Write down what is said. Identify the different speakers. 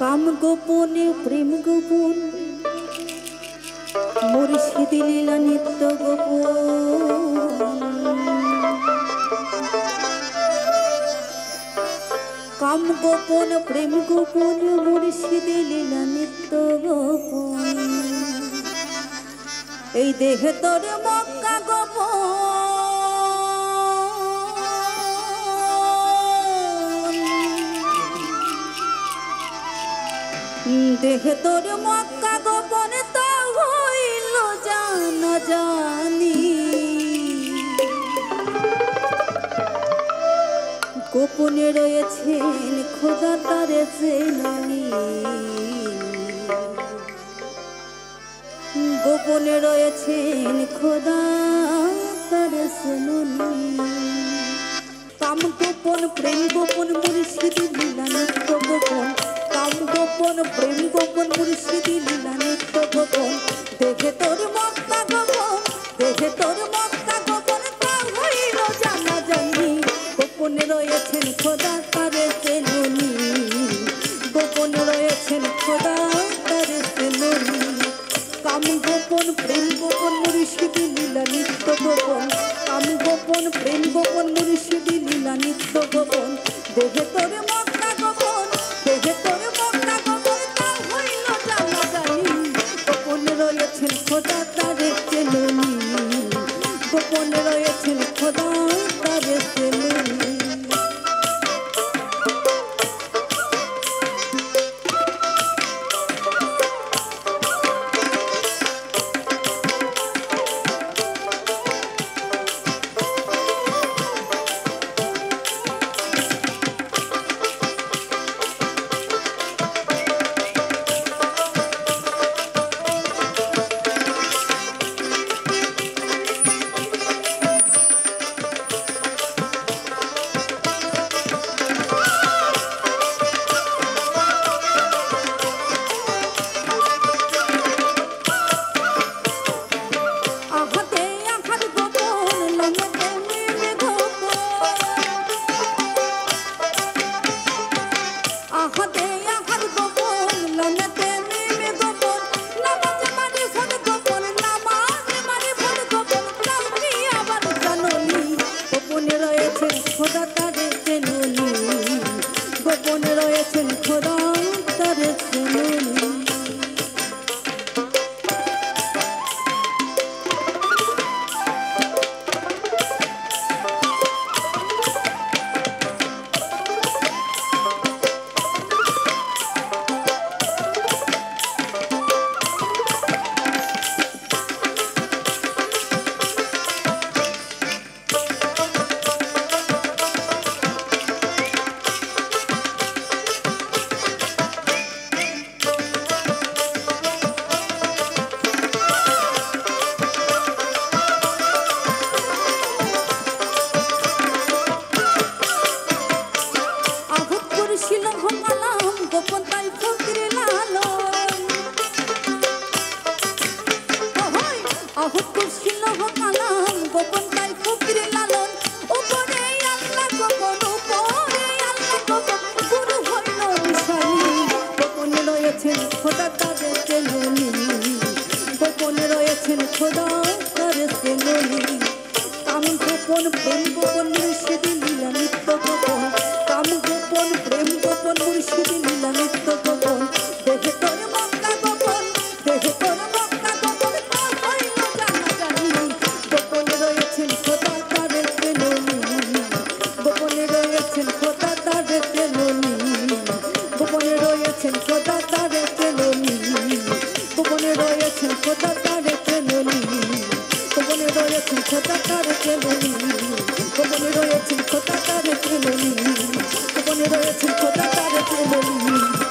Speaker 1: কাম গোপনে প্রেম গোপন মুর্শিদ লীলা নিত্য গোপন। কাম গোপন প্রেম গোপন মুর্শিদ লীলা নিত্য গোপন। এই দেহে তোর মক্কা গোপন, দেহে তোর মক্কা গোপন তা হইল জানা জানি। গোপনে রয়েছেন খোদা তারে চেনি, গোপনে রয়েছেন খোদা তারে চেনি। কাম গোপন প্রেম গোপন মুর্শিদ লীলা নিত্য গোপন। কাম গোপন প্রেম গোপন মুর্শিদ লীলা নিত্য গোপন। দেখে তোর মক্কা গোপন, দেখে তোর মক্কা গোপন তা হইল জানা জানি। গোপনে রয়েছেন খোদা তারে চেনি, গোপনে রয়েছেন খোদা তারে চেনি। কাম গোপন প্রেম গোপন মুর্শিদ লীলা নিত্য গোপন। কাম গোপন প্রেম গোপন মুর্শিদ লীলা নিত্য গোপন। দেখে তোর মক্কা গোপন, দেখে তোর মক্কা গোপন তা হইল জানা জানি। গোপনে রয়েছেন খোদা তারে চেনি, গোপনে রয়েছেন খোদা তারে চেনি। খোদা তারে চেনি, গোপনে রয়েছেন খোদা তারে চেনি। গোপন তাই ফকির লালন, আহুত করছিল কালাম গোপন তাই ফকির লালন। উপরে আল্লাহ গোপন, উপরে আল্লাহ গোপন গুরু হইল নিশানি। গোপনে রয়েছেন খোদা তারে চেনি, গোপনে রয়েছেন খোদা তারে চেনি। কাম গোপন প্রেম গোপন মুর্শিদ লীলা নিত্য গোপন। কাম গোপন প্রেম গোপন মুর্শিদ লীলা নিত্য গোপন। দেখে তোর মক্কা গোপন, দেখে তোর মক্কা গোপন তা হইল জানা জানি। গোপনে রয়েছেন খোদা তারে চেনি, গোপনে রয়েছেন খোদা তারে চেনি, গোপনে রয়েছেন খোদা তারে চেনি, গোপনে রয়েছেন খোদা তারে চেনি, গোপনে রয়েছেন খোদা তারে চেনি, গোপনে রয়েছেন খোদা তারে চেনি, গোপনে রয়েছেন খোদা তারে চেনি।